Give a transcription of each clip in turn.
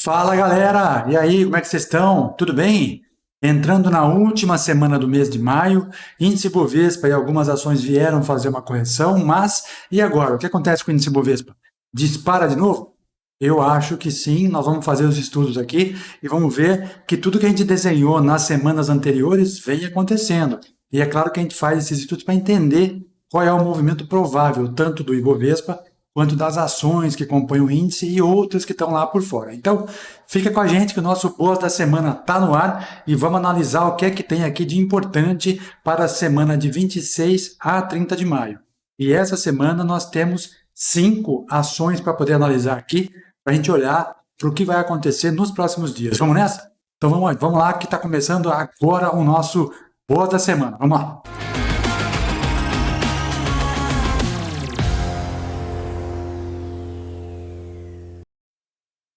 Fala galera, e aí, como é que vocês estão? Tudo bem? Entrando na última semana do mês de maio, índice Bovespa e algumas ações vieram fazer uma correção, mas e agora? O que acontece com o índice Bovespa? Dispara de novo? Eu acho que sim, nós vamos fazer os estudos aqui e vamos ver que tudo que a gente desenhou nas semanas anteriores vem acontecendo. E é claro que a gente faz esses estudos para entender qual é o movimento provável, tanto do Ibovespa quanto das ações que compõem o índice e outras que estão lá por fora. Então, fica com a gente que o nosso Boas da Semana está no ar e vamos analisar o que é que tem aqui de importante para a semana de 26 a 30 de maio. E essa semana nós temos 5 ações para poder analisar aqui, para a gente olhar para o que vai acontecer nos próximos dias. Vamos nessa? Então vamos lá que está começando agora o nosso Boas da Semana. Vamos lá.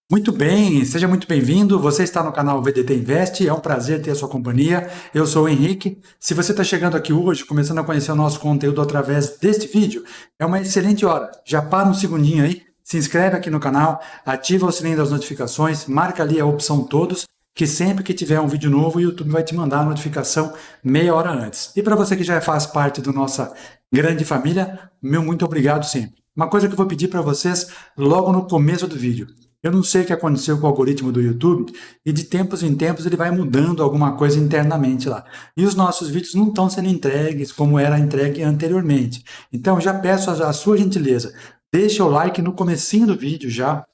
Muito bem, seja muito bem-vindo. Você está no canal VDT Invest, é um prazer ter a sua companhia. Eu sou o Henrique. Se você está chegando aqui hoje, começando a conhecer o nosso conteúdo através deste vídeo, é uma excelente hora. Já para um segundinho aí, se inscreve aqui no canal, ativa o sininho das notificações, marca ali a opção todos, que sempre que tiver um vídeo novo, o YouTube vai te mandar a notificação meia hora antes. E para você que já faz parte da nossa grande família, meu muito obrigado sempre. Uma coisa que eu vou pedir para vocês logo no começo do vídeo. Eu não sei o que aconteceu com o algoritmo do YouTube e de tempos em tempos ele vai mudando alguma coisa internamente lá. E os nossos vídeos não estão sendo entregues como era entregue anteriormente. Então já peço a sua gentileza, deixa o like no comecinho do vídeo já,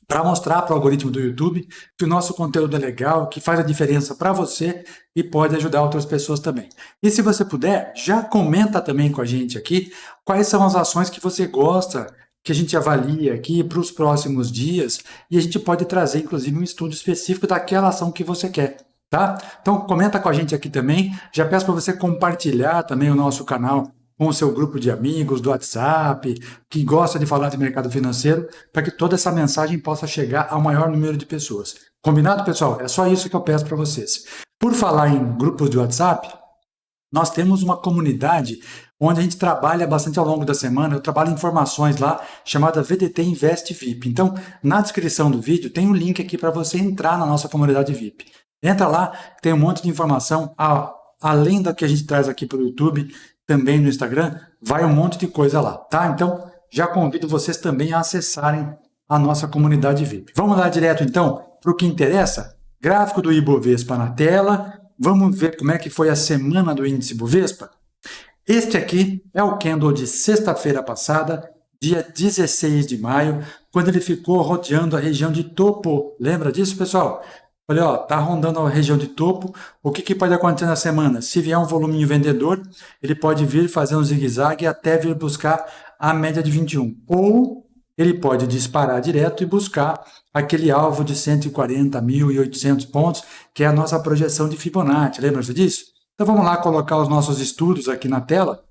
para mostrar para o algoritmo do YouTube que o nosso conteúdo é legal, que faz a diferença para você e pode ajudar outras pessoas também. E se você puder, já comenta também com a gente aqui quais são as ações que você gosta que a gente avalia aqui para os próximos dias e a gente pode trazer, inclusive, um estudo específico daquela ação que você quer, tá? Então, comenta com a gente aqui também. Já peço para você compartilhar também o nosso canal com o seu grupo de amigos do WhatsApp, que gosta de falar de mercado financeiro, para que toda essa mensagem possa chegar ao maior número de pessoas. Combinado, pessoal? É só isso que eu peço para vocês. Por falar em grupos de WhatsApp, nós temos uma comunidade onde a gente trabalha bastante ao longo da semana. Eu trabalho informações lá, chamada VDT Invest VIP. Então, na descrição do vídeo tem um link aqui para você entrar na nossa comunidade VIP. Entra lá, tem um monte de informação, além da que a gente traz aqui para o YouTube, também no Instagram, vai um monte de coisa lá, tá? Então, já convido vocês também a acessarem a nossa comunidade VIP. Vamos lá direto, então, para o que interessa? Gráfico do Ibovespa na tela. Vamos ver como é que foi a semana do índice Bovespa? Este aqui é o candle de sexta-feira passada, dia 16 de maio, quando ele ficou rodeando a região de topo. Lembra disso, pessoal? Olha, ó, tá rondando a região de topo. O que pode acontecer na semana? Se vier um voluminho vendedor, ele pode vir fazer um zigue-zague até vir buscar a média de 21. Ou ele pode disparar direto e buscar aquele alvo de 140.800 pontos, que é a nossa projeção de Fibonacci. Lembra-se disso? Então vamos lá colocar os nossos estudos aqui na tela.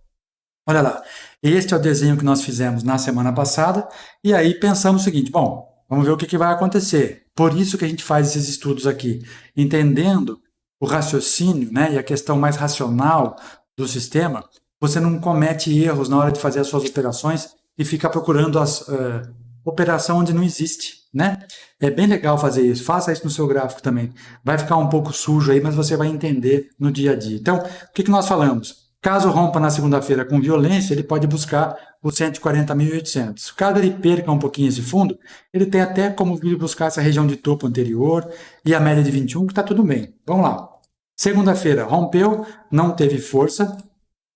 Olha lá, este é o desenho que nós fizemos na semana passada, e aí pensamos o seguinte, bom, vamos ver o que vai acontecer. Por isso que a gente faz esses estudos aqui, entendendo o raciocínio, né, e a questão mais racional do sistema, você não comete erros na hora de fazer as suas operações e fica procurando as operação onde não existe, né? É bem legal fazer isso, faça isso no seu gráfico também. Vai ficar um pouco sujo aí, mas você vai entender no dia a dia. Então, o que nós falamos? Caso rompa na segunda-feira com violência, ele pode buscar o 140.800. Caso ele perca um pouquinho esse fundo, ele tem até como vir buscar essa região de topo anterior e a média de 21, que está tudo bem. Vamos lá. Segunda-feira rompeu, não teve força.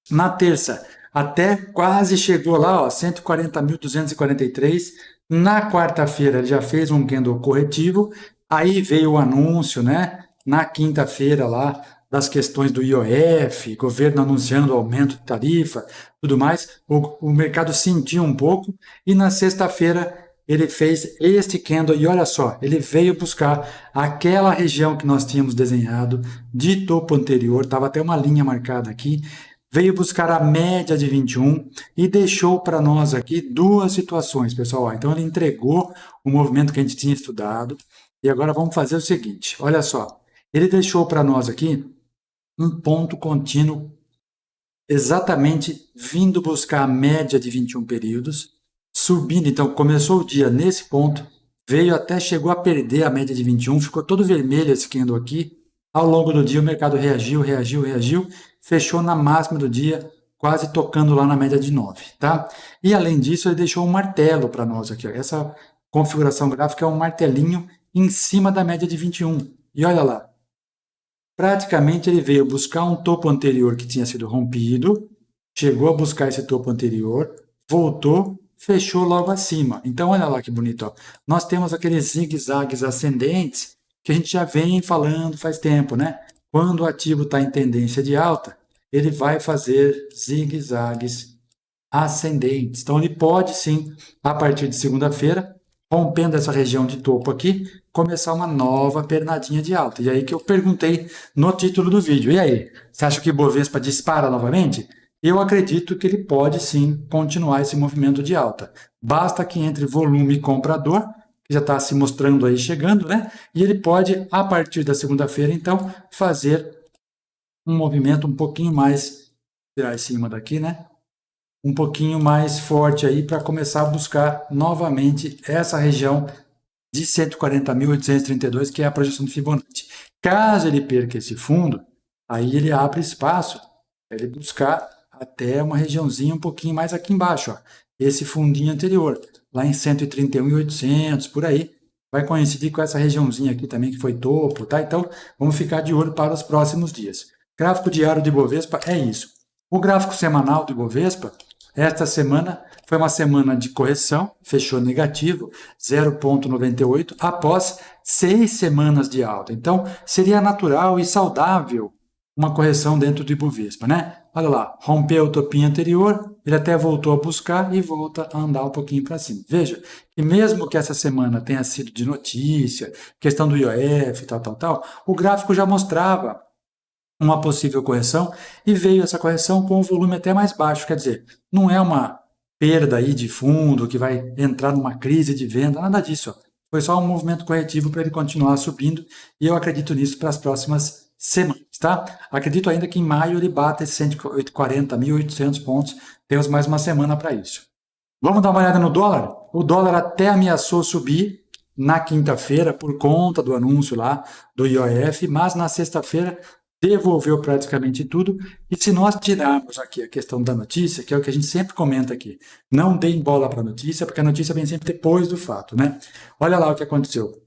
Na terça, até quase chegou lá, ó, 140.243. Na quarta-feira, ele já fez um candle corretivo. Aí veio o anúncio, né? Na quinta-feira lá, das questões do IOF, governo anunciando aumento de tarifa, tudo mais. O mercado sentiu um pouco. E na sexta-feira, ele fez este candle e olha só, ele veio buscar aquela região que nós tínhamos desenhado de topo anterior, estava até uma linha marcada aqui, veio buscar a média de 21 e deixou para nós aqui duas situações, pessoal. Então ele entregou o movimento que a gente tinha estudado e agora vamos fazer o seguinte, olha só, ele deixou para nós aqui um ponto contínuo exatamente vindo buscar a média de 21 períodos, subindo, então começou o dia nesse ponto, veio até, chegou a perder a média de 21, ficou todo vermelho esse candle aqui. Ao longo do dia o mercado reagiu, fechou na máxima do dia, quase tocando lá na média de 9, tá? E além disso, ele deixou um martelo para nós aqui, ó. Essa configuração gráfica é um martelinho em cima da média de 21. E olha lá, praticamente ele veio buscar um topo anterior que tinha sido rompido, chegou a buscar esse topo anterior, voltou, fechou logo acima. Então, olha lá que bonito, ó. Nós temos aqueles zigue-zagues ascendentes que a gente já vem falando faz tempo, né? Quando o ativo está em tendência de alta, ele vai fazer zigue-zagues ascendentes. Então, ele pode sim, a partir de segunda-feira, rompendo essa região de topo aqui, começar uma nova pernadinha de alta. E aí que eu perguntei no título do vídeo. E aí, você acha que o Bovespa dispara novamente? Eu acredito que ele pode sim continuar esse movimento de alta. Basta que entre volume comprador, que já está se mostrando aí chegando, né? E ele pode, a partir da segunda-feira, então, fazer um movimento um pouquinho mais, tirar esse imã daqui, né? Um pouquinho mais forte aí para começar a buscar novamente essa região de 140.832, que é a projeção do Fibonacci. Caso ele perca esse fundo, aí ele abre espaço para ele buscar até uma regiãozinha um pouquinho mais aqui embaixo, ó. Esse fundinho anterior, lá em 131.800, por aí, vai coincidir com essa regiãozinha aqui também, que foi topo, tá? Então, vamos ficar de olho para os próximos dias. Gráfico diário de Bovespa é isso. O gráfico semanal do Bovespa, esta semana foi uma semana de correção, fechou negativo, 0,98, após 6 semanas de alta. Então, seria natural e saudável uma correção dentro do Ibovespa, né? Olha lá, rompeu o topinho anterior, ele até voltou a buscar e volta a andar um pouquinho para cima. Veja que mesmo que essa semana tenha sido de notícia, questão do IOF, tal, o gráfico já mostrava uma possível correção e veio essa correção com um volume até mais baixo, quer dizer, não é uma perda aí de fundo que vai entrar numa crise de venda, nada disso. Foi só um movimento corretivo para ele continuar subindo e eu acredito nisso para as próximas semanas, tá? Acredito ainda que em maio ele bata esses 140.800 pontos, temos mais uma semana para isso. Vamos dar uma olhada no dólar? O dólar até ameaçou subir na quinta-feira por conta do anúncio lá do IOF, mas na sexta-feira devolveu praticamente tudo. E se nós tirarmos aqui a questão da notícia, que é o que a gente sempre comenta aqui, não deem bola para a notícia, porque a notícia vem sempre depois do fato, né? Olha lá o que aconteceu.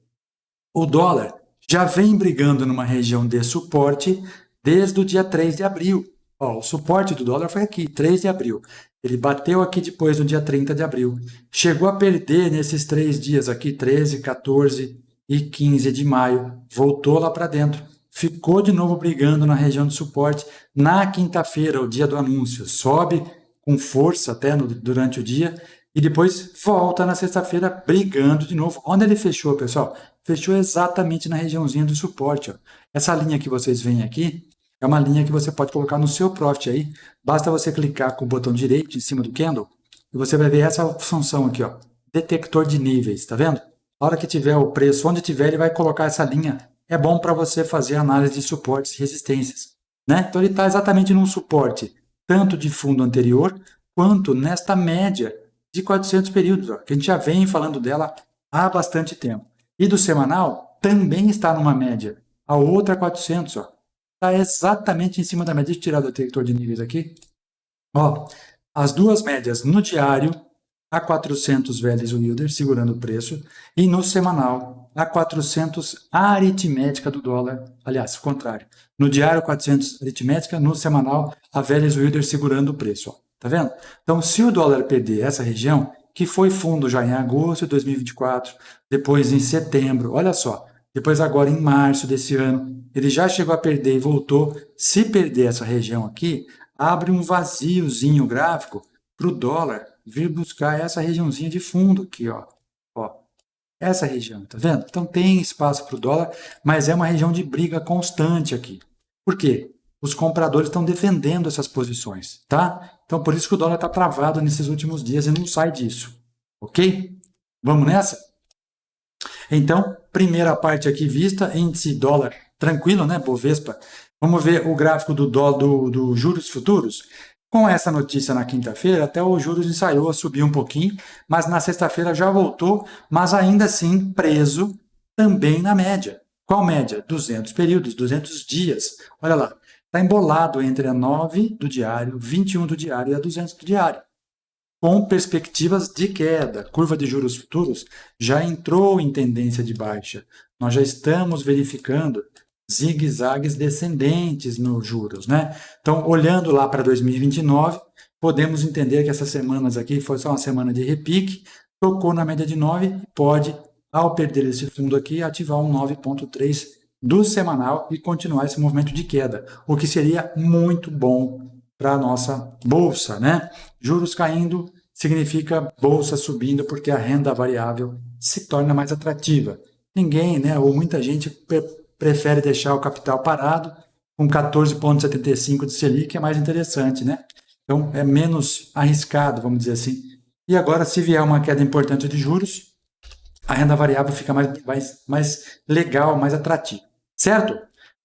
O dólar já vem brigando numa região de suporte desde o dia 3 de abril. Ó, o suporte do dólar foi aqui, 3 de abril. Ele bateu aqui depois no dia 30 de abril. Chegou a perder nesses 3 dias aqui, 13, 14 e 15 de maio. Voltou lá para dentro. Ficou de novo brigando na região de suporte. Na quinta-feira, o dia do anúncio, sobe com força até durante o dia e depois volta na sexta-feira brigando de novo. Onde ele fechou, pessoal? Fechou exatamente na regiãozinha do suporte. Ó. Essa linha que vocês veem aqui é uma linha que você pode colocar no seu profit aí. Basta você clicar com o botão direito em cima do candle e você vai ver essa função aqui, ó, detector de níveis, tá vendo? A hora que tiver o preço, onde tiver, ele vai colocar essa linha. É bom para você fazer análise de suportes e resistências, né? Então ele está exatamente num suporte tanto de fundo anterior quanto nesta média de 400 períodos, ó, que a gente já vem falando dela há bastante tempo. E do semanal também está numa média. A outra 400, ó, está exatamente em cima da média. Deixa eu tirar do detector de níveis aqui. Ó, as duas médias no diário, a 400 Vélez Wilder segurando o preço, e no semanal, a 400 aritmética do dólar, aliás, o contrário. No diário, 400 aritmética, no semanal, a Vélez Wilder segurando o preço. Ó. Tá vendo? Então, se o dólar perder essa região, que foi fundo já em agosto de 2024, depois em setembro, olha só, depois agora em março desse ano, ele já chegou a perder e voltou. Se perder essa região aqui, abre um vaziozinho gráfico para o dólar vir buscar essa regiãozinha de fundo aqui, ó. Essa região, tá vendo? Então tem espaço para o dólar, mas é uma região de briga constante aqui. Por quê? Os compradores estão defendendo essas posições, tá? Então por isso que o dólar está travado nesses últimos dias e não sai disso, ok? Vamos nessa? Então, primeira parte aqui vista, índice dólar tranquilo, né? Bovespa. Vamos ver o gráfico do juros futuros. Com essa notícia na quinta-feira, até o juros ensaiou a subir um pouquinho, mas na sexta-feira já voltou, mas ainda assim preso também na média. Qual média? 200 períodos, 200 dias. Olha lá, está embolado entre a 9 do diário, 21 do diário e a 200 do diário, com perspectivas de queda. Curva de juros futuros já entrou em tendência de baixa. Nós já estamos verificando zigue-zagues descendentes nos juros, né? Então, olhando lá para 2029, podemos entender que essas semanas aqui foi só uma semana de repique, tocou na média de 9 e pode, ao perder esse fundo aqui, ativar um 9,3 do semanal e continuar esse movimento de queda, o que seria muito bom para a nossa bolsa, né? Juros caindo significa bolsa subindo porque a renda variável se torna mais atrativa. Ninguém, né, ou muita gente prefere deixar o capital parado com 14,75 de Selic, é mais interessante, né? Então é menos arriscado, vamos dizer assim. E agora, se vier uma queda importante de juros, a renda variável fica mais legal, mais atrativa. Certo?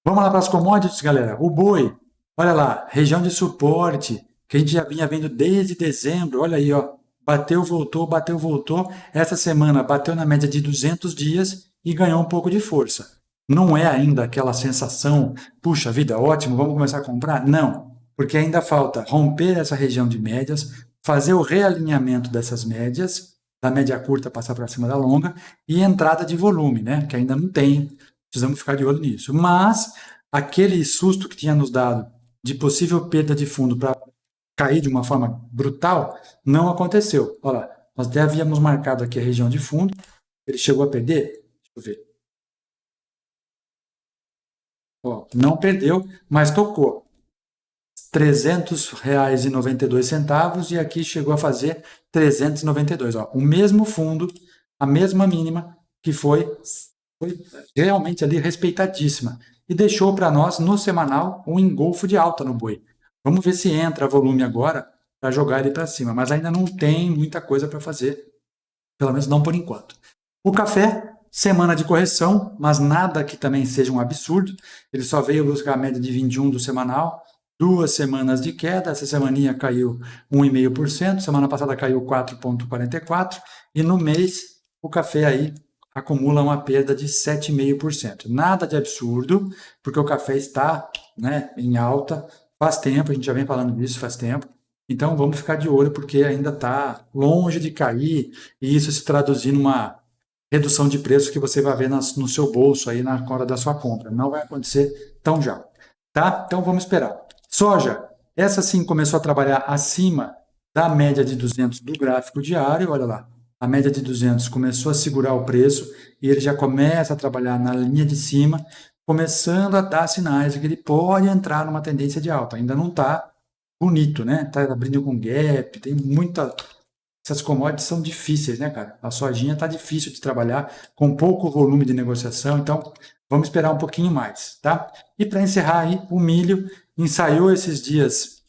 Vamos lá para as commodities, galera. O boi, olha lá, região de suporte, que a gente já vinha vendo desde dezembro, olha aí, ó, bateu, voltou, bateu, voltou. Essa semana bateu na média de 200 dias e ganhou um pouco de força. Não é ainda aquela sensação, puxa vida, ótimo, vamos começar a comprar? Não, porque ainda falta romper essa região de médias, fazer o realinhamento dessas médias, da média curta passar para cima da longa, e entrada de volume, né, que ainda não tem, precisamos ficar de olho nisso. Mas aquele susto que tinha nos dado de possível perda de fundo para cair de uma forma brutal, não aconteceu. Olha lá, nós até havíamos marcado aqui a região de fundo, ele chegou a perder? Deixa eu ver. Ó, não perdeu, mas tocou. R$ 300,92 e aqui chegou a fazer 392. Ó, o mesmo fundo, a mesma mínima, que foi realmente ali respeitadíssima. E deixou para nós, no semanal, um engolfo de alta no boi. Vamos ver se entra volume agora para jogar ele para cima, mas ainda não tem muita coisa para fazer, pelo menos não por enquanto. O café, semana de correção, mas nada que também seja um absurdo. Ele só veio buscar a média de 21 do semanal, 2 semanas de queda, essa semaninha caiu 1,5%, semana passada caiu 4,44% e no mês o café aí acumula uma perda de 7,5%. Nada de absurdo, porque o café está, né, em alta faz tempo, a gente já vem falando disso faz tempo. Então vamos ficar de olho porque ainda está longe de cair e isso se traduzir numa redução de preço que você vai ver no seu bolso aí na hora da sua compra. Não vai acontecer tão já, tá? Então vamos esperar. Soja, essa sim começou a trabalhar acima da média de 200 do gráfico diário, olha lá. A média de 200 começou a segurar o preço e ele já começa a trabalhar na linha de cima, começando a dar sinais de que ele pode entrar numa tendência de alta. Ainda não está bonito, né? Está abrindo com gap, tem muita... Essas commodities são difíceis, né, cara? A sojinha está difícil de trabalhar, com pouco volume de negociação, então vamos esperar um pouquinho mais, tá? E para encerrar aí, o milho ensaiou esses dias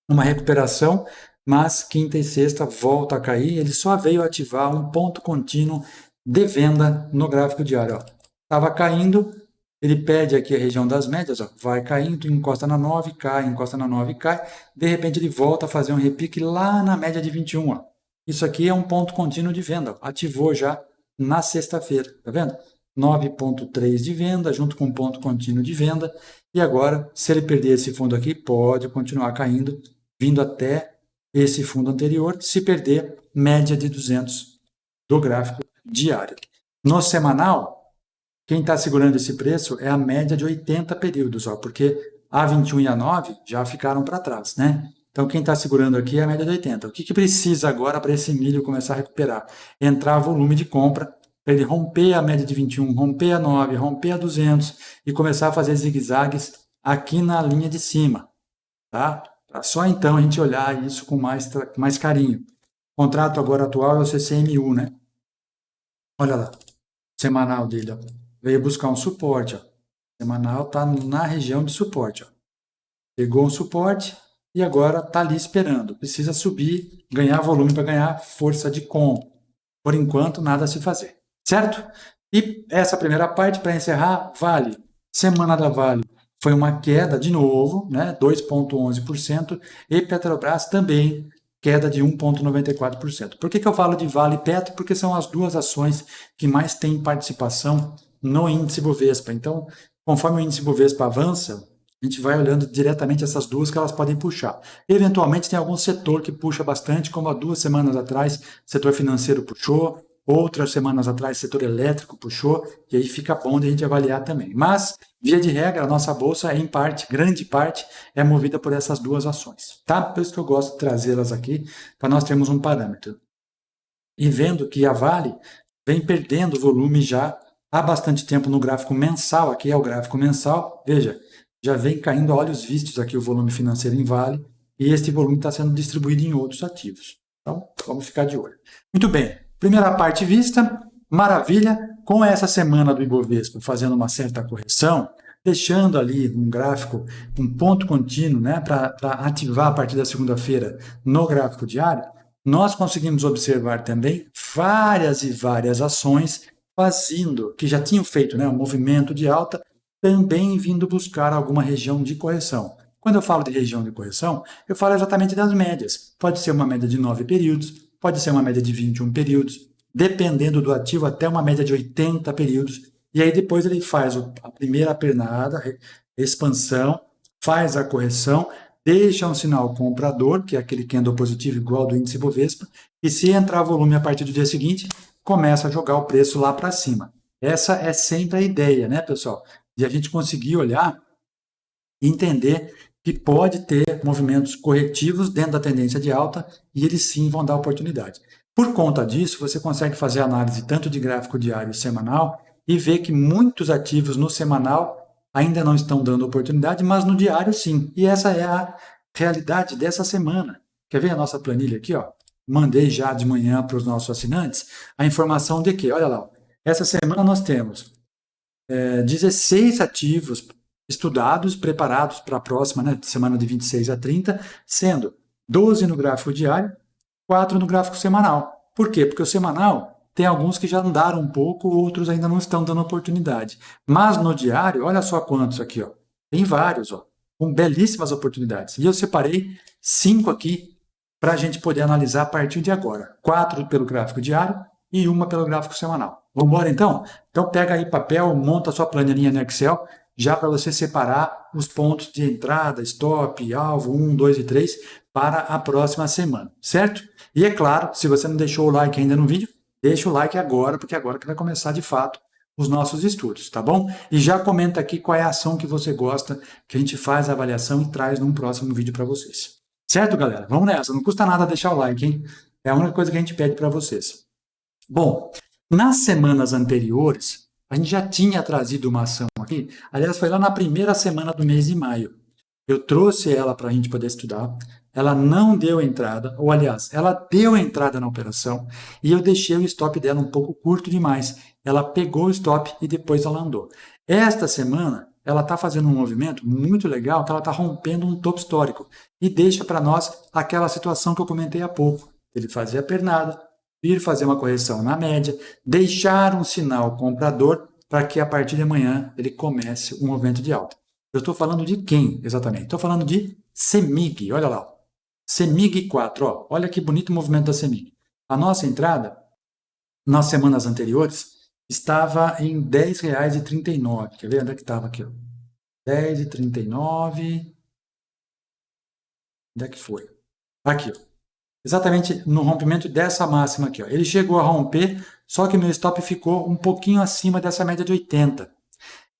uma recuperação, mas quinta e sexta volta a cair, ele só veio ativar um ponto contínuo de venda no gráfico diário. Estava caindo, ele pede aqui a região das médias, ó, vai caindo, encosta na 9, cai, encosta na 9, cai, de repente ele volta a fazer um repique lá na média de 21, ó. Isso aqui é um ponto contínuo de venda, ó, ativou já na sexta-feira, tá vendo? 9,3 de venda, junto com um ponto contínuo de venda, e agora, se ele perder esse fundo aqui, pode continuar caindo, vindo até esse fundo anterior, se perder, média de 200 do gráfico diário. No semanal, quem está segurando esse preço é a média de 80 períodos, ó, porque a 21 e a 9 já ficaram para trás, né? Então, quem está segurando aqui é a média de 80. O que precisa agora para esse milho começar a recuperar? Entrar volume de compra, para ele romper a média de 21, romper a 9, romper a 200 e começar a fazer zigue-zagues aqui na linha de cima, tá? Pra só então a gente olhar isso com mais carinho. O contrato agora atual é o CCMU, né? Olha lá, semanal dele, ó. Veio buscar um suporte, ó. Semanal está na região de suporte, ó. Pegou um suporte e agora está ali esperando. Precisa subir, ganhar volume para ganhar força de compra. Por enquanto, nada a se fazer. Certo? E essa primeira parte, para encerrar, Vale. Semana da Vale foi uma queda de novo, né, 2,11%, e Petrobras também queda de 1,94%. Por que eu falo de Vale e Petro? Porque são as duas ações que mais têm participação no índice Bovespa. Então, conforme o índice Bovespa avança, a gente vai olhando diretamente essas duas que elas podem puxar. Eventualmente tem algum setor que puxa bastante, como há 2 semanas atrás, setor financeiro puxou, outras semanas atrás, setor elétrico puxou, e aí fica bom de a gente avaliar também. Mas, via de regra, a nossa bolsa, em parte, grande parte, é movida por essas duas ações, tá? Por isso que eu gosto de trazê-las aqui, para nós termos um parâmetro. E vendo que a Vale vem perdendo volume já há bastante tempo no gráfico mensal, aqui é o gráfico mensal, veja, já vem caindo a olhos vistos aqui o volume financeiro em Vale, e este volume está sendo distribuído em outros ativos. Então, vamos ficar de olho. Muito bem, primeira parte vista, maravilha. Com essa semana do Ibovespa fazendo uma certa correção, deixando ali um gráfico, um ponto contínuo, né, para ativar a partir da segunda-feira no gráfico diário, nós conseguimos observar também várias e várias ações fazendo, que já tinham feito, né, um movimento de alta, também vindo buscar alguma região de correção. Quando eu falo de região de correção, eu falo exatamente das médias. Pode ser uma média de 9 períodos, pode ser uma média de 21 períodos, dependendo do ativo, até uma média de 80 períodos. E aí depois ele faz a primeira pernada, expansão, faz a correção, deixa um sinal comprador, que é aquele candle positivo igual do índice Bovespa, e se entrar volume a partir do dia seguinte, começa a jogar o preço lá para cima. Essa é sempre a ideia, né, pessoal? De a gente conseguir olhar e entender que pode ter movimentos corretivos dentro da tendência de alta e eles sim vão dar oportunidade. Por conta disso, você consegue fazer análise tanto de gráfico diário e semanal e ver que muitos ativos no semanal ainda não estão dando oportunidade, mas no diário sim. E essa é a realidade dessa semana. Quer ver a nossa planilha aqui? Ó? Mandei já de manhã para os nossos assinantes a informação de que, olha lá, essa semana nós temos 16 ativos estudados, preparados para a próxima, né, semana de 26 a 30, sendo 12 no gráfico diário, 4 no gráfico semanal. Por quê? Porque o semanal tem alguns que já andaram um pouco, outros ainda não estão dando oportunidade. Mas no diário, olha só quantos aqui, ó. Tem vários, ó, com belíssimas oportunidades. E eu separei 5 aqui para a gente poder analisar a partir de agora. 4 pelo gráfico diário e 1 pelo gráfico semanal. Vamos embora então? Então pega aí papel, monta a sua planilhinha no Excel, já para você separar os pontos de entrada, stop, alvo 1, 2 e 3 para a próxima semana, certo? E é claro, se você não deixou o like ainda no vídeo, deixa o like agora, porque agora que vai começar de fato os nossos estudos, tá bom? E já comenta aqui qual é a ação que você gosta, que a gente faz a avaliação e traz num próximo vídeo para vocês. Certo, galera? Vamos nessa, não custa nada deixar o like, hein? É a única coisa que a gente pede para vocês. Bom, nas semanas anteriores, a gente já tinha trazido uma ação aqui, aliás, foi lá na primeira semana do mês de maio. Eu trouxe ela para a gente poder estudar, ela não deu entrada, ou aliás, ela deu entrada na operação e eu deixei o stop dela um pouco curto demais. Ela pegou o stop e depois ela andou. Esta semana, ela está fazendo um movimento muito legal, que ela está rompendo um topo histórico e deixa para nós aquela situação que eu comentei há pouco. Ele fazia a pernada, vir fazer uma correção na média, deixar um sinal comprador para que a partir de amanhã ele comece um movimento de alta. Eu estou falando de quem exatamente? Estou falando de CEMIG, olha lá. CEMIG 4, ó, olha que bonito o movimento da CEMIG. A nossa entrada, nas semanas anteriores, estava em R$ 10,39. Quer ver onde é que estava aqui? R$10,39. Onde é que foi? Aqui, ó. Exatamente no rompimento dessa máxima aqui. Ó. Ele chegou a romper, só que meu stop ficou um pouquinho acima dessa média de 80. O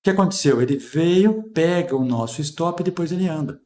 que aconteceu? Ele veio, pega o nosso stop e depois ele anda.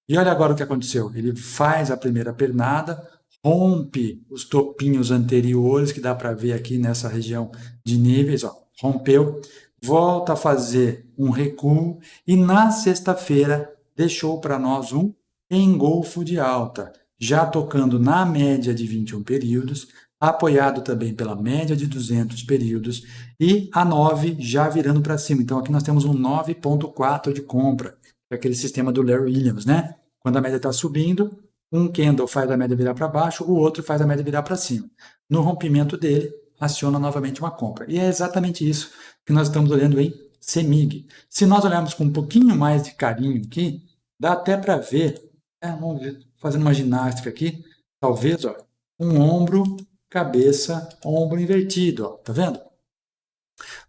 E olha agora o que aconteceu. Ele faz a primeira pernada, rompe os topinhos anteriores, que dá para ver aqui nessa região de níveis, ó, rompeu, volta a fazer um recuo e na sexta-feira deixou para nós um engolfo de alta, já tocando na média de 21 períodos, apoiado também pela média de 200 períodos e a 9 já virando para cima. Então aqui nós temos um 9,4 de compra, aquele sistema do Larry Williams, né? Quando a média está subindo, um candle faz a média virar para baixo, o outro faz a média virar para cima. No rompimento dele, aciona novamente uma compra. E é exatamente isso que nós estamos olhando em CEMIG. Se nós olharmos com um pouquinho mais de carinho aqui, dá até para ver, vamos ver, fazendo uma ginástica aqui, talvez, ó, um ombro, cabeça, ombro invertido, ó, tá vendo?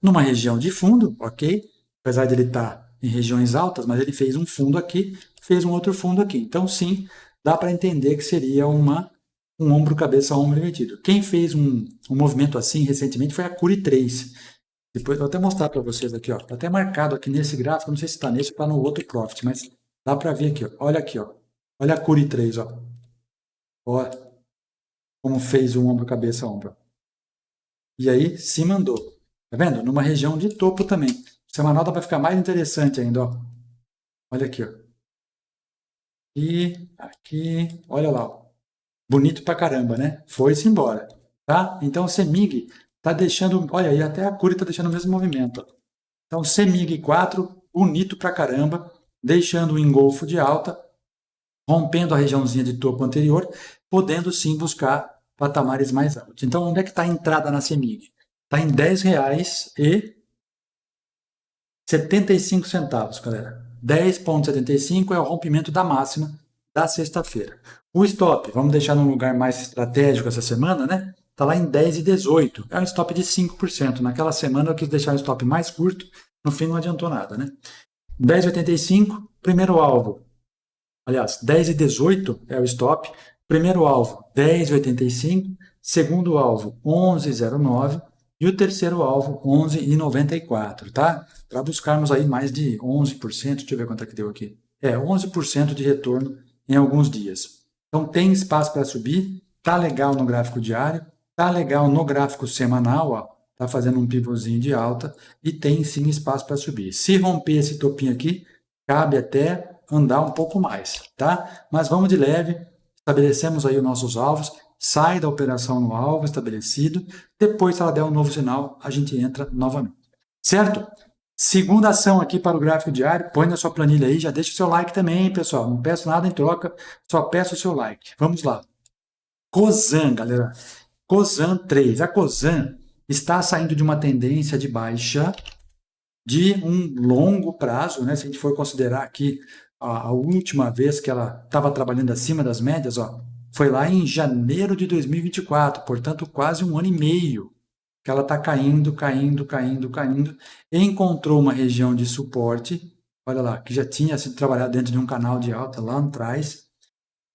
Numa região de fundo, ok? Apesar de ele estar em regiões altas, mas ele fez um fundo aqui, fez um outro fundo aqui. Então, sim, dá para entender que seria um ombro, cabeça, ombro invertido. Quem fez um movimento assim recentemente foi a Curi 3. Depois eu vou até mostrar para vocês aqui, ó. Tá até marcado aqui nesse gráfico, não sei se está nesse ou está no outro Profit, mas dá para ver aqui, ó. Olha aqui, ó. Olha a Curi 3, ó. Olha como fez o ombro, cabeça, ombro. E aí se mandou. Tá vendo? Numa região de topo também. O semanal dá para ficar mais interessante ainda, ó. Olha aqui, ó. E aqui, olha lá, ó. Bonito pra caramba, né? Foi-se embora, tá? Então o CEMIG tá deixando, olha aí, até a Curi tá deixando o mesmo movimento, ó. Então CEMIG 4, bonito pra caramba, deixando o engolfo de alta, rompendo a regiãozinha de topo anterior, podendo sim buscar patamares mais altos. Então onde é que está a entrada na CEMIG? Está em R$10,75, galera. 10,75 é o rompimento da máxima da sexta-feira. O stop, vamos deixar num lugar mais estratégico essa semana, né? Está lá em 10,18. É um stop de 5%. Naquela semana eu quis deixar o stop mais curto, no fim não adiantou nada, né? 10,85, primeiro alvo. Aliás, 10,18 é o stop. Primeiro alvo, 10,85. Segundo alvo, 11,09. E o terceiro alvo, 11,94, tá? Para buscarmos aí mais de 11%, deixa eu ver quanto é que deu aqui. 11% de retorno em alguns dias. Então tem espaço para subir, tá legal no gráfico diário, tá legal no gráfico semanal, ó, tá fazendo um pivôzinho de alta e tem sim espaço para subir. Se romper esse topinho aqui, cabe até andar um pouco mais, tá? Mas vamos de leve, estabelecemos aí os nossos alvos, sai da operação no alvo estabelecido, depois se ela der um novo sinal, a gente entra novamente. Certo? Segunda ação aqui para o gráfico diário, põe na sua planilha aí, já deixa o seu like também, pessoal, não peço nada em troca, só peço o seu like. Vamos lá. Cosan, galera, Cosan 3, a Cosan está saindo de uma tendência de baixa de um longo prazo, né? Se a gente for considerar aqui a última vez que ela estava trabalhando acima das médias, ó, foi lá em janeiro de 2024, portanto quase um ano e meio que ela está caindo, caindo, caindo, caindo, encontrou uma região de suporte, olha lá, que já tinha sido trabalhado dentro de um canal de alta lá atrás,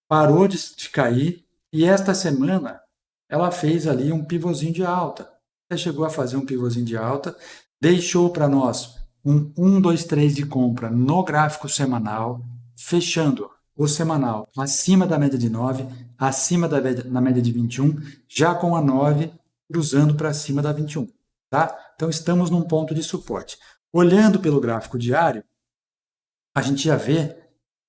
parou de cair, e esta semana ela fez ali um pivôzinho de alta, ela chegou a fazer um pivôzinho de alta, deixou para nós um 1, 2, 3 de compra no gráfico semanal, fechando o semanal acima da média de 9, acima na média de 21, já com a 9 cruzando para cima da 21, tá? Então estamos num ponto de suporte. Olhando pelo gráfico diário, a gente já vê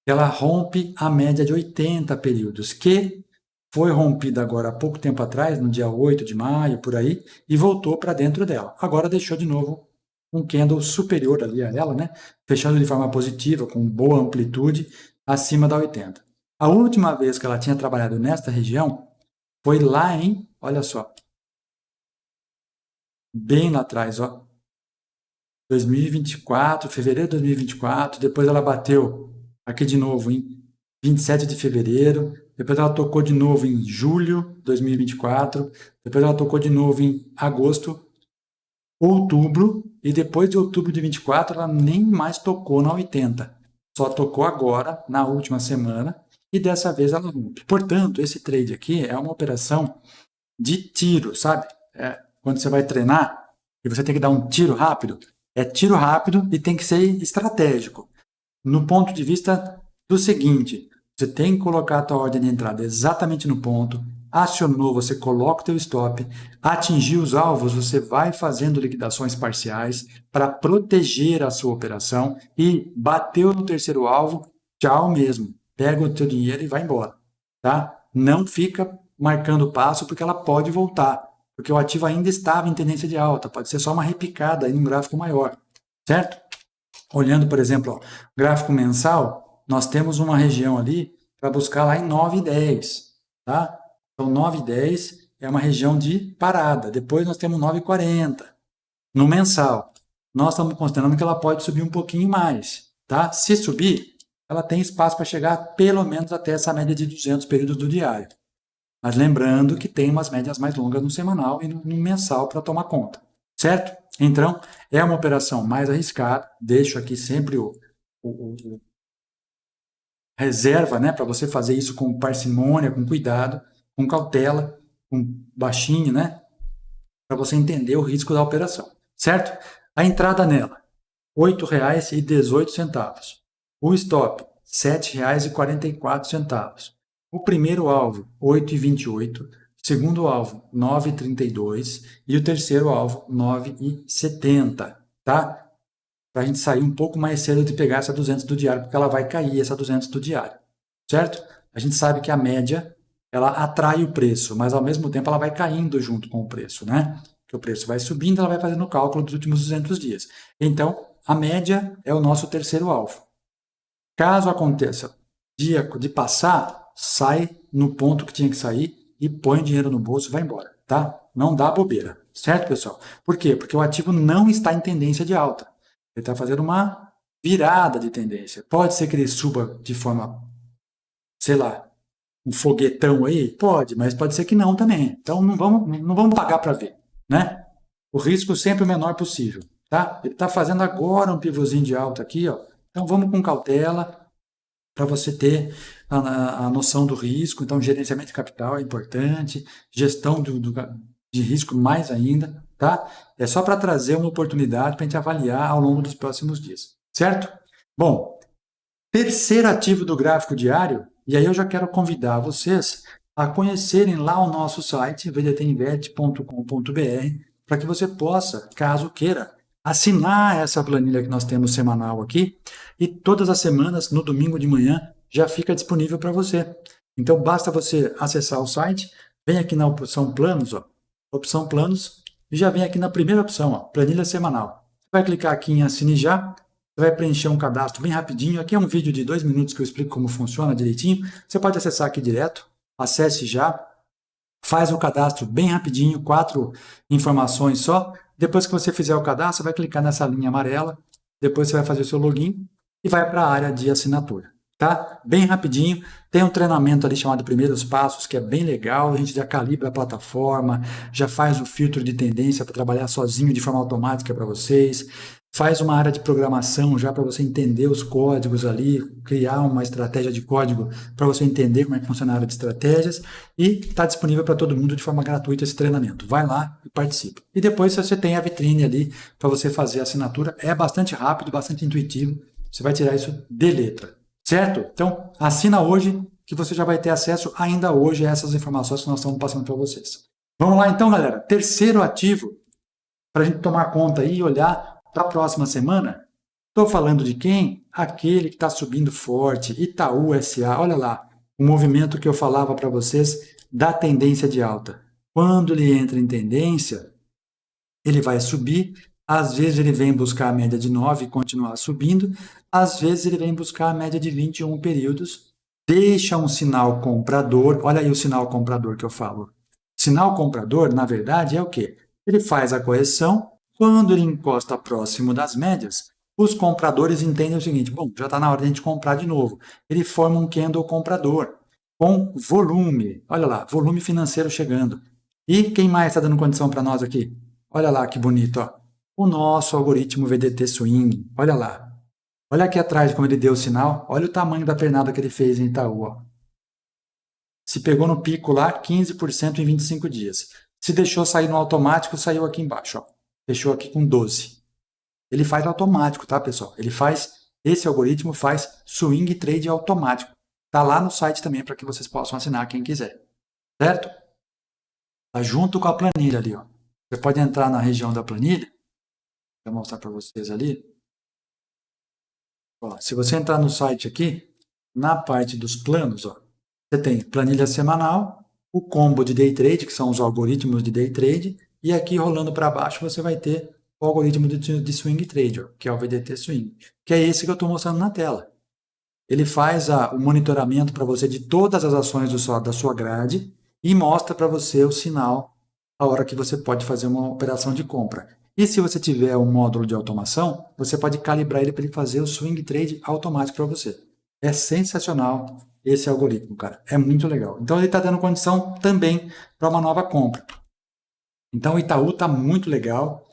que ela rompe a média de 80 períodos, que foi rompida agora há pouco tempo atrás, no dia 8 de maio, por aí, e voltou para dentro dela. Agora deixou de novo um candle superior ali a ela, né? Fechando de forma positiva, com boa amplitude, acima da 80. A última vez que ela tinha trabalhado nesta região foi lá em, olha só, bem lá atrás, ó, 2024, fevereiro de 2024, depois ela bateu aqui de novo em 27 de fevereiro, depois ela tocou de novo em julho de 2024, depois ela tocou de novo em agosto, outubro, e depois de outubro de 24 ela nem mais tocou na 80, só tocou agora, na última semana, e dessa vez ela rompe. Portanto, esse trade aqui é uma operação de tiro, sabe? Quando você vai treinar e você tem que dar um tiro rápido, é tiro rápido e tem que ser estratégico. No ponto de vista do seguinte, você tem que colocar a tua ordem de entrada exatamente no ponto, acionou, você coloca o teu stop, atingiu os alvos, você vai fazendo liquidações parciais para proteger a sua operação e bateu no terceiro alvo, tchau mesmo, pega o teu dinheiro e vai embora, tá? Não fica marcando passo porque ela pode voltar, porque o ativo ainda estava em tendência de alta, pode ser só uma repicada em um gráfico maior, certo? Olhando, por exemplo, ó, gráfico mensal, nós temos uma região ali para buscar lá em 9,10, tá? Então 9,10 é uma região de parada, depois nós temos 9,40 no mensal. nós estamos considerando que ela pode subir um pouquinho mais, tá? Se subir, ela tem espaço para chegar pelo menos até essa média de 200 períodos do diário. Mas lembrando que tem umas médias mais longas no semanal e no mensal para tomar conta, certo? Então, é uma operação mais arriscada, deixo aqui sempre o reserva, né, para você fazer isso com parcimônia, com cuidado, com cautela, com baixinho, né, para você entender o risco da operação, certo? A entrada nela, R$ 8,18. O stop, R$ 7,44. O primeiro alvo, 8,28. O segundo alvo, 9,32. E o terceiro alvo, 9,70. Tá? Para a gente sair um pouco mais cedo de pegar essa 200 do diário, porque ela vai cair, essa 200 do diário. Certo? A gente sabe que a média, ela atrai o preço, mas ao mesmo tempo ela vai caindo junto com o preço, né? Que o preço vai subindo, ela vai fazendo o cálculo dos últimos 200 dias. Então, a média é o nosso terceiro alvo. Caso aconteça de passar, sai no ponto que tinha que sair e põe o dinheiro no bolso e vai embora, tá? Não dá bobeira, certo, pessoal? Por quê? Porque o ativo não está em tendência de alta. Ele está fazendo uma virada de tendência. Pode ser que ele suba de forma, sei lá, um foguetão aí? Pode, mas pode ser que não também. Então não vamos pagar para ver, né? O risco sempre o menor possível, tá? Ele está fazendo agora um pivôzinho de alta aqui, ó. Então vamos com cautela para você ter a noção do risco. Então, gerenciamento de capital é importante, gestão de risco mais ainda, tá? É só para trazer uma oportunidade para a gente avaliar ao longo dos próximos dias, certo? Bom, terceiro ativo do gráfico diário, e aí eu já quero convidar vocês a conhecerem lá o nosso site, vdtinvest.com.br, para que você possa, caso queira, assinar essa planilha que nós temos semanal aqui, e todas as semanas, no domingo de manhã, já fica disponível para você. Então, basta você acessar o site, vem aqui na opção planos, ó, opção planos, e já vem aqui na primeira opção, ó, planilha semanal. Você vai clicar aqui em assine já, você vai preencher um cadastro bem rapidinho. Aqui é um vídeo de 2 minutos que eu explico como funciona direitinho. Você pode acessar aqui direto, acesse já, faz o cadastro bem rapidinho, 4 informações só. Depois que você fizer o cadastro, você vai clicar nessa linha amarela, depois você vai fazer o seu login e vai para a área de assinatura. Tá? Bem rapidinho, tem um treinamento ali chamado Primeiros Passos, que é bem legal, a gente já calibra a plataforma, já faz o filtro de tendência para trabalhar sozinho de forma automática para vocês, faz uma área de programação já para você entender os códigos ali, criar uma estratégia de código para você entender como é que funciona a área de estratégias e está disponível para todo mundo de forma gratuita esse treinamento. Vai lá e participa. E depois você tem a vitrine ali para você fazer a assinatura, é bastante rápido, bastante intuitivo, você vai tirar isso de letra. Certo? Então, assina hoje que você já vai ter acesso ainda hoje a essas informações que nós estamos passando para vocês. Vamos lá então, galera. Terceiro ativo para a gente tomar conta aí e olhar para a próxima semana. Estou falando de quem? Aquele que está subindo forte, Itaú SA. Olha lá, o movimento que eu falava para vocês da tendência de alta. Quando ele entra em tendência, ele vai subir. Às vezes ele vem buscar a média de 9 e continuar subindo. Às vezes ele vem buscar a média de 21 períodos. Deixa um sinal comprador. Olha aí o sinal comprador que eu falo. Sinal comprador, na verdade, é o quê? Ele faz a correção. Quando ele encosta próximo das médias, os compradores entendem o seguinte: bom, já está na hora de a gente comprar de novo. Ele forma um candle comprador com volume. Olha lá, volume financeiro chegando. E quem mais está dando condição para nós aqui? Olha lá que bonito, ó. O nosso algoritmo VDT Swing. Olha lá. Olha aqui atrás como ele deu o sinal. Olha o tamanho da pernada que ele fez em Itaú. Ó. Se pegou no pico lá, 15% em 25 dias. Se deixou sair no automático, saiu aqui embaixo. Ó. Fechou aqui com 12. Ele faz automático, tá, pessoal? Esse algoritmo faz swing trade automático. Tá lá no site também para que vocês possam assinar quem quiser. Certo? Tá junto com a planilha ali, ó. Você pode entrar na região da planilha. Vou mostrar para vocês ali. Ó, se você entrar no site aqui, na parte dos planos, ó, você tem planilha semanal, o combo de day trade, que são os algoritmos de day trade, e aqui rolando para baixo você vai ter o algoritmo de swing trade, ó, que é o VDT Swing, que é esse que eu estou mostrando na tela. Ele faz o monitoramento para você de todas as ações da sua grade e mostra para você o sinal a hora que você pode fazer uma operação de compra. E se você tiver um módulo de automação, você pode calibrar ele para ele fazer o swing trade automático para você. É sensacional esse algoritmo, cara. É muito legal. Então ele está dando condição também para uma nova compra. Então o Itaú está muito legal.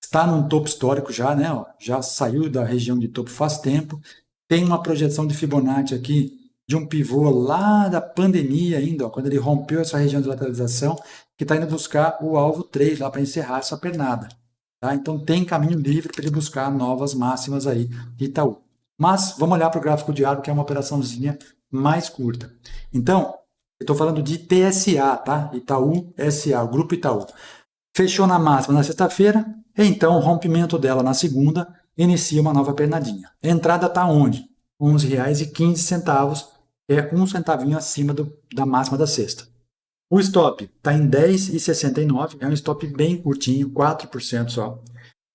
Está num topo histórico já, né? Ó, já saiu da região de topo faz tempo. Tem uma projeção de Fibonacci aqui de um pivô lá da pandemia ainda, ó, quando ele rompeu essa região de lateralização, que está indo buscar o alvo 3 lá para encerrar essa pernada. Tá? Então tem caminho livre para ele buscar novas máximas aí de Itaú. Mas vamos olhar para o gráfico diário, que é uma operaçãozinha mais curta. Então, eu estou falando de TSA, tá? Itaú SA, o Grupo Itaú. Fechou na máxima na sexta-feira, então o rompimento dela na segunda inicia uma nova pernadinha. A entrada está onde? R$ 11,15, é um centavinho acima da máxima da sexta. O stop está em 10,69, é um stop bem curtinho, 4% só.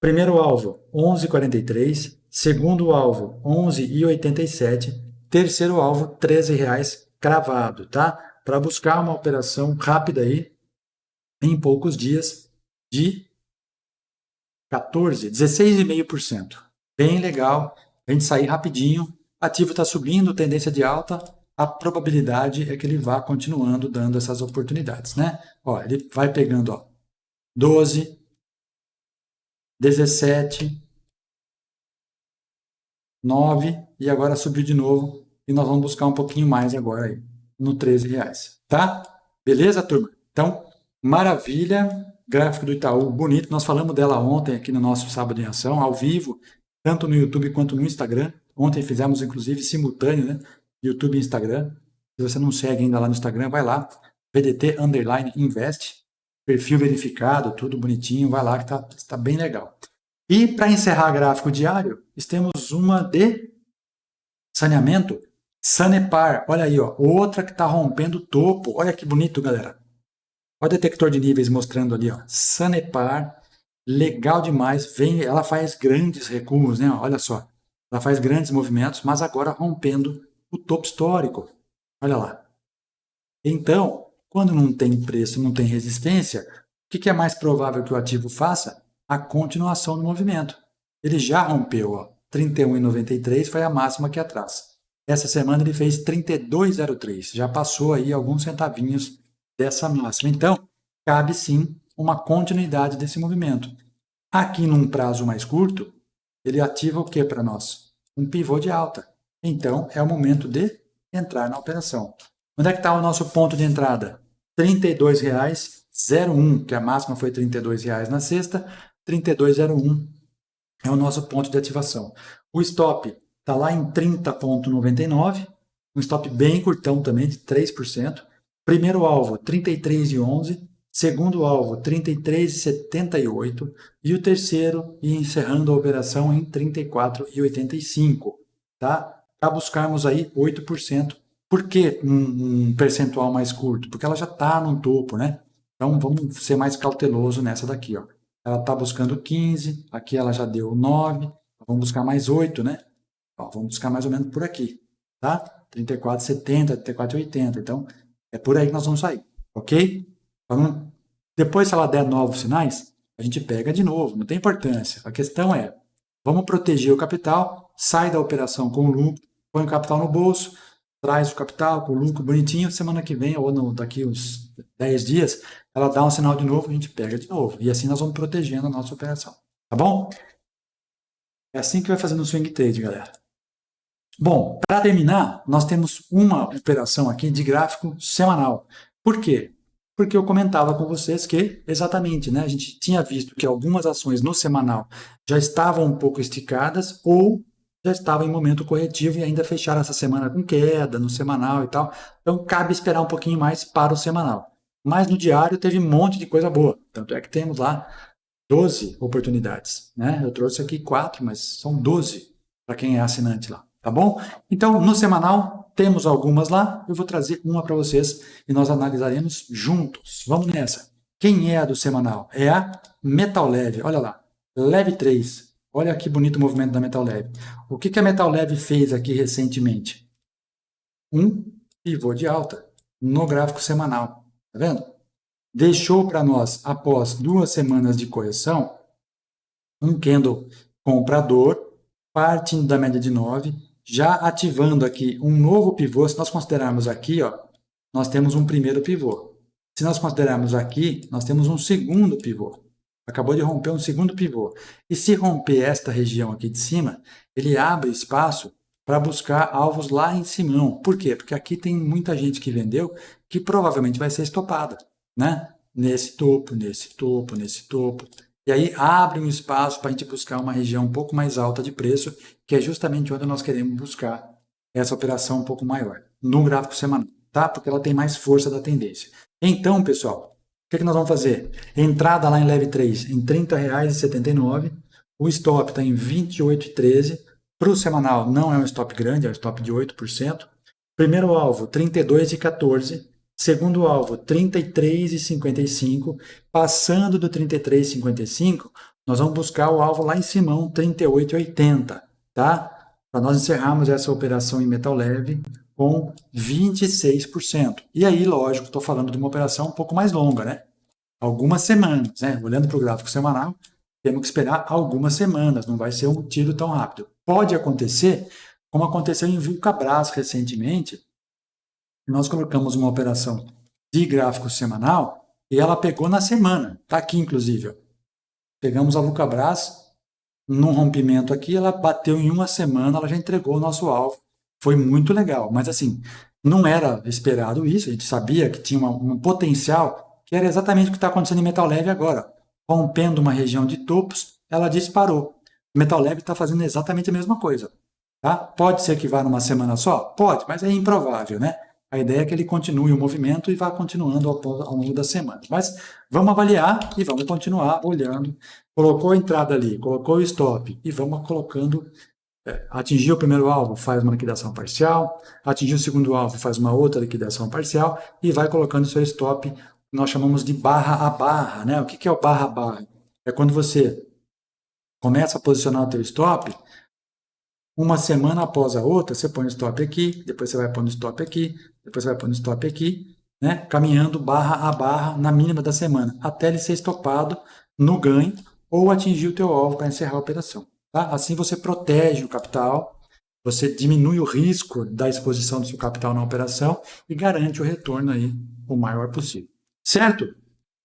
Primeiro alvo, 11,43. Segundo alvo, 11,87. Terceiro alvo, R$ 13,00 cravado, tá? Para buscar uma operação rápida aí, em poucos dias, de 16,5%. Bem legal, a gente sair rapidinho, ativo está subindo, tendência de alta, a probabilidade é que ele vá continuando dando essas oportunidades, né? Ó, ele vai pegando, ó, 12, 17, 9 e agora subiu de novo e nós vamos buscar um pouquinho mais agora aí, no R$ 13,00, tá? Beleza, turma? Então, maravilha, gráfico do Itaú, bonito, nós falamos dela ontem aqui no nosso Sábado em Ação, ao vivo, tanto no YouTube quanto no Instagram. Ontem fizemos, inclusive, simultâneo, né? YouTube e Instagram. Se você não segue ainda lá no Instagram, vai lá, VDT_Invest, perfil verificado, tudo bonitinho, vai lá que tá bem legal. E para encerrar gráfico diário, temos uma de saneamento, Sanepar, olha aí, ó, outra que está rompendo o topo, olha que bonito, galera. Olha o detector de níveis mostrando ali, ó, Sanepar, legal demais, ela faz grandes recuos, né? Olha só, ela faz grandes movimentos, mas agora rompendo o topo histórico, olha lá. Então, quando não tem preço, não tem resistência, o que é mais provável que o ativo faça? A continuação do movimento. Ele já rompeu, ó, 31,93 foi a máxima aqui atrás. Essa semana ele fez 32,03, já passou aí alguns centavinhos dessa máxima. Então, cabe sim uma continuidade desse movimento. Aqui num prazo mais curto, ele ativa o que para nós? Um pivô de alta. Então, é o momento de entrar na operação. Onde é que está o nosso ponto de entrada? R$ 32,01, que a máxima foi R$ 32,00 na sexta, 32,01 é o nosso ponto de ativação. O stop está lá em 30,99, um stop bem curtão também, de 3%. Primeiro alvo, 33,11. Segundo alvo, 33,78. E o terceiro, encerrando a operação em 34,85. Tá? Para buscarmos aí 8%. Por que um percentual mais curto? Porque ela já está no topo, né? Então vamos ser mais cauteloso nessa daqui, ó. Ela está buscando 15, aqui ela já deu 9, vamos buscar mais 8, né? Ó, vamos buscar mais ou menos por aqui, tá? 34,70, 34,80. Então é por aí que nós vamos sair, ok? Então, depois, se ela der novos sinais, a gente pega de novo, não tem importância. A questão é, vamos proteger o capital, sai da operação com lucro, põe o capital no bolso, traz o capital com o lucro bonitinho, semana que vem ou daqui uns 10 dias, ela dá um sinal de novo, a gente pega de novo. E assim nós vamos protegendo a nossa operação. Tá bom? É assim que vai fazendo o swing trade, galera. Bom, para terminar, nós temos uma operação aqui de gráfico semanal. Por quê? Porque eu comentava com vocês que, exatamente, né, a gente tinha visto que algumas ações no semanal já estavam um pouco esticadas ou já estavam em momento corretivo e ainda fecharam essa semana com queda no semanal e tal. Então, cabe esperar um pouquinho mais para o semanal. Mas no diário teve um monte de coisa boa. Tanto é que temos lá 12 oportunidades. Né? Eu trouxe aqui 4, mas são 12 para quem é assinante lá. Tá bom? Então, no semanal, temos algumas lá. Eu vou trazer uma para vocês e nós analisaremos juntos. Vamos nessa. Quem é a do semanal? É a Metal Leve. Olha lá. Leve 3. Olha que bonito o movimento da Metal Leve. O que a Metal Leve fez aqui recentemente? Um pivô de alta no gráfico semanal. Tá vendo? Deixou para nós, após 2 semanas de correção, um candle comprador, partindo da média de 9, já ativando aqui um novo pivô. Se nós considerarmos aqui, ó, nós temos um primeiro pivô. Se nós considerarmos aqui, nós temos um segundo pivô. Acabou de romper um segundo pivô. E se romper esta região aqui de cima, ele abre espaço para buscar alvos lá em cima. Por quê? Porque aqui tem muita gente que vendeu que provavelmente vai ser estopada, né? Nesse topo, nesse topo, nesse topo. E aí abre um espaço para a gente buscar uma região um pouco mais alta de preço, que é justamente onde nós queremos buscar essa operação um pouco maior, no gráfico semanal, tá? Porque ela tem mais força da tendência. Então, pessoal, o que nós vamos fazer? Entrada lá em Leve 3 em R$ 30,79, o stop está em 28,13. Para o semanal não é um stop grande, é um stop de 8%. Primeiro alvo, 32,14. Segundo alvo, 33,55. Passando do 33,55, nós vamos buscar o alvo lá em cima, 38,80, tá? Para nós encerrarmos essa operação em metal leve com 26%. E aí, lógico, estou falando de uma operação um pouco mais longa, né? Algumas semanas, né? Olhando para o gráfico semanal, temos que esperar algumas semanas, não vai ser um tiro tão rápido. Pode acontecer, como aconteceu em Vulcabras recentemente, nós colocamos uma operação de gráfico semanal e ela pegou na semana. Está aqui, inclusive. Ó. Pegamos a Vulcabras num rompimento aqui, ela bateu em uma semana, ela já entregou o nosso alvo. Foi muito legal, mas assim, não era esperado isso, a gente sabia que tinha um potencial, que era exatamente o que está acontecendo em metal leve agora. Rompendo uma região de topos, ela disparou. O metal leve está fazendo exatamente a mesma coisa. Tá? Pode ser que vá numa semana só? Pode, mas é improvável, né? A ideia é que ele continue o movimento e vá continuando ao longo da semana. Mas vamos avaliar e vamos continuar olhando. Colocou a entrada ali, colocou o stop e vamos colocando. Atingiu o primeiro alvo, faz uma liquidação parcial. Atingiu o segundo alvo, faz uma outra liquidação parcial e vai colocando seu stop. Nós chamamos de barra a barra, né? O que é o barra a barra? É quando você começa a posicionar o teu stop. Uma semana após a outra, você põe o stop aqui, depois você vai pondo o stop aqui, depois você vai pondo o stop aqui, né? Caminhando barra a barra na mínima da semana, até ele ser estopado no ganho ou atingir o teu alvo para encerrar a operação. Tá? Assim você protege o capital, você diminui o risco da exposição do seu capital na operação e garante o retorno aí o maior possível. Certo?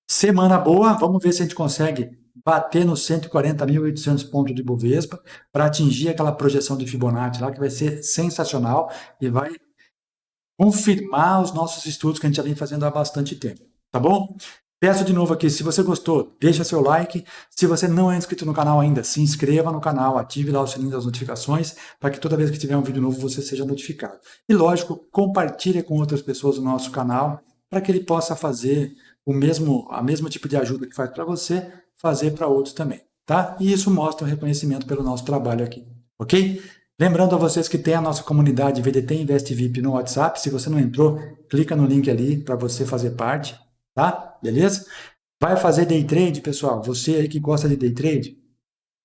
Semana boa, vamos ver se a gente consegue bater nos 140.800 pontos de Bovespa para atingir aquela projeção de Fibonacci lá, que vai ser sensacional e vai confirmar os nossos estudos que a gente já vem fazendo há bastante tempo, tá bom? Peço de novo aqui, se você gostou, deixa seu like. Se você não é inscrito no canal ainda, se inscreva no canal, ative lá o sininho das notificações para que toda vez que tiver um vídeo novo você seja notificado. E lógico, compartilhe com outras pessoas o nosso canal para que ele possa fazer o mesmo tipo de ajuda que faz para você, fazer para outros também, tá? E isso mostra o reconhecimento pelo nosso trabalho aqui, ok? Lembrando a vocês que tem a nossa comunidade VDT Invest VIP no WhatsApp. Se você não entrou, clica no link ali para você fazer parte, tá? Beleza? Vai fazer day trade, pessoal? Você aí que gosta de day trade,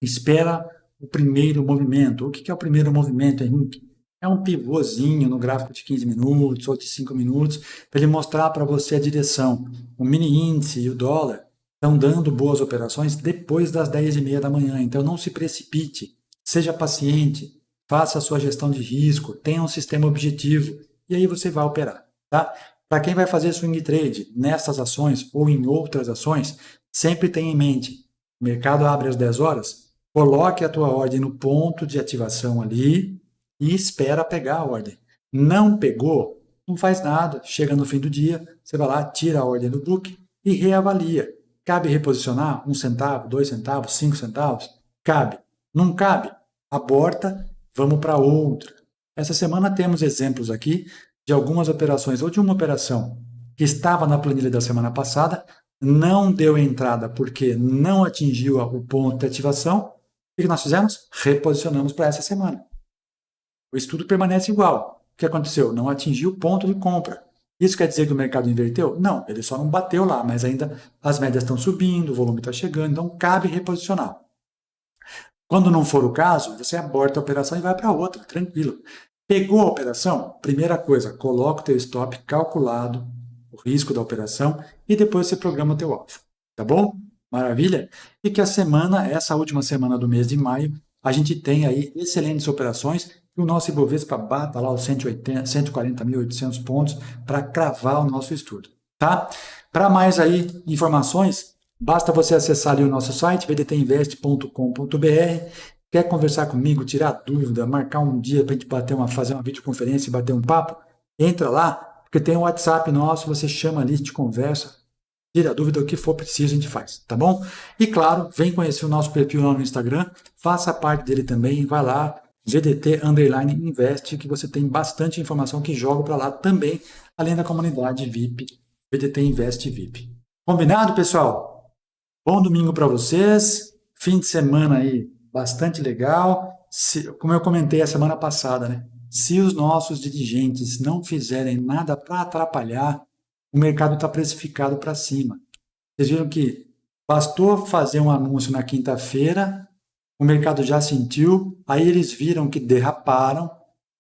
espera o primeiro movimento. O que é o primeiro movimento, Henrique? É um pivôzinho no gráfico de 15 minutos ou de 5 minutos, para ele mostrar para você a direção. O mini índice e o dólar estão dando boas operações depois das 10h30 da manhã, então não se precipite, seja paciente, faça a sua gestão de risco, tenha um sistema objetivo, e aí você vai operar, tá? Para quem vai fazer swing trade nessas ações ou em outras ações, sempre tenha em mente, o mercado abre às 10 horas, coloque a tua ordem no ponto de ativação ali e espera pegar a ordem. Não pegou, não faz nada. Chega no fim do dia, você vai lá, tira a ordem do book e reavalia. Cabe reposicionar 1 centavo, 2 centavos, 5 centavos? Cabe. Não cabe? Aborta, vamos para outra. Essa semana temos exemplos aqui de algumas operações ou de uma operação que estava na planilha da semana passada, não deu entrada porque não atingiu o ponto de ativação. O que nós fizemos? Reposicionamos para essa semana. O estudo permanece igual. O que aconteceu? Não atingiu o ponto de compra. Isso quer dizer que o mercado inverteu? Não, ele só não bateu lá, mas ainda as médias estão subindo, o volume está chegando, então cabe reposicionar. Quando não for o caso, você aborta a operação e vai para outra, tranquilo. Pegou a operação? Primeira coisa, coloca o teu stop calculado, o risco da operação, e depois você programa o teu alvo, tá bom? Maravilha? E que essa última semana do mês de maio, a gente tem aí excelentes operações, que o nosso Ibovespa bata lá os 180, 140.800 pontos para cravar o nosso estudo, tá? Para mais aí informações, basta você acessar ali o nosso site, vdtinvest.com.br. Quer conversar comigo, tirar dúvida, marcar um dia para a gente fazer uma videoconferência e bater um papo? Entra lá, porque tem o WhatsApp nosso, você chama ali, a gente conversa, tira a dúvida, o que for preciso a gente faz, tá bom? E claro, vem conhecer o nosso perfil lá no Instagram, faça parte dele também, vai lá, VDT_Invest, que você tem bastante informação que joga para lá também, além da comunidade VIP, VDT Invest VIP. Combinado, pessoal? Bom domingo para vocês, fim de semana aí bastante legal. Como eu comentei a semana passada, né? Se os nossos dirigentes não fizerem nada para atrapalhar, o mercado está precificado para cima. Vocês viram que bastou fazer um anúncio na quinta-feira, o mercado já sentiu, aí eles viram que derraparam,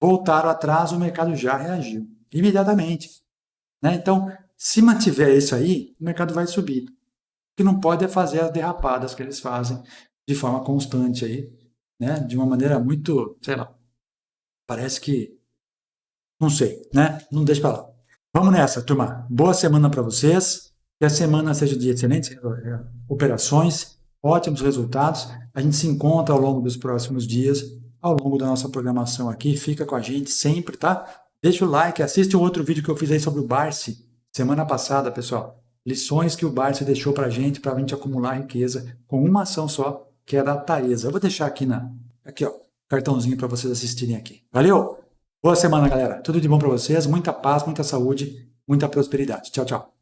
voltaram atrás, o mercado já reagiu imediatamente, né? Então, se mantiver isso aí, o mercado vai subir. O que não pode é fazer as derrapadas que eles fazem de forma constante aí, né? De uma maneira muito, sei lá, parece que, não sei, né? Não deixa para lá. Vamos nessa, turma. Boa semana para vocês. Que a semana seja de excelentes operações, ótimos resultados. A gente se encontra ao longo dos próximos dias, ao longo da nossa programação aqui. Fica com a gente sempre, tá? Deixa o like, assiste o outro vídeo que eu fiz aí sobre o Barsi semana passada, pessoal. Lições que o Barsi deixou para a gente acumular riqueza com uma ação só, que é da Taesa. Eu vou deixar aqui, ó, cartãozinho para vocês assistirem aqui. Valeu! Boa semana, galera. Tudo de bom para vocês. Muita paz, muita saúde, muita prosperidade. Tchau, tchau.